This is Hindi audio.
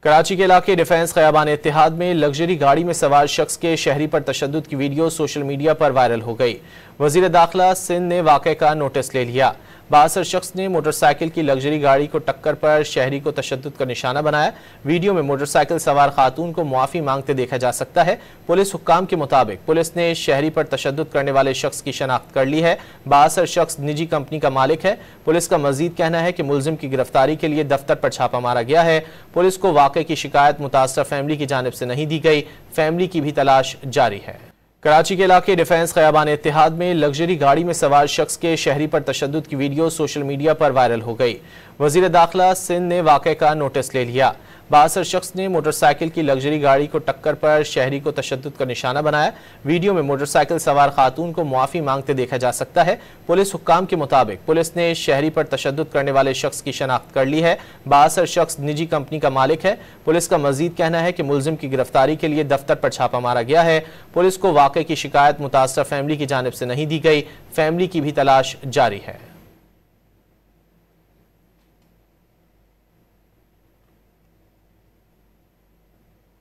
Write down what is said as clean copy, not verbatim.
कराची के इलाके डिफेंस खयाबान इत्तेहाद में लग्जरी गाड़ी में सवार शख्स के शहरी पर तशद्दुद की वीडियो सोशल मीडिया पर वायरल हो गई। वजीर दाखिला सिंध ने वाक़े का नोटिस ले लिया। बासर शख्स ने मोटरसाइकिल की लग्जरी गाड़ी को टक्कर पर शहरी को तशद्दुद का निशाना बनाया। वीडियो में मोटरसाइकिल सवार खातून को मुआफ़ी मांगते देखा जा सकता है। पुलिस हुक्काम के मुताबिक पुलिस ने शहरी पर तशद्दुद करने वाले शख्स की शनाख्त कर ली है। बासर शख्स निजी कंपनी का मालिक है। पुलिस का मजीद कहना है कि मुलजिम की गिरफ्तारी के लिए दफ्तर पर छापा मारा गया है। पुलिस को वाक़े की शिकायत मुतासर फैमिली की जानिब से नहीं दी गई। फैमिली की भी तलाश जारी है। कराची के इलाके डिफेंस खयाबान इत्तेहाद में लग्जरी गाड़ी में सवार शख्स के शहरी पर तशद्दुद की वीडियो सोशल मीडिया पर वायरल हो गई। वजीर दाखिला सिंध ने वाक़े का नोटिस ले लिया। बासर शख्स ने मोटरसाइकिल की लग्जरी गाड़ी को टक्कर पर शहरी को तशद्दुद का निशाना बनाया। वीडियो में मोटरसाइकिल सवार खातून को मुआफ़ी मांगते देखा जा सकता है। पुलिस हुक्काम के मुताबिक पुलिस ने शहरी पर तशद्दुद करने वाले शख्स की शनाख्त कर ली है। बासर शख्स निजी कंपनी का मालिक है। पुलिस का मजीद कहना है कि मुलजिम की गिरफ्तारी के लिए दफ्तर पर छापा मारा गया है। पुलिस को वाक़े की शिकायत मुतासर फैमिली की जानिब से नहीं दी गई। फैमिली की भी तलाश जारी है।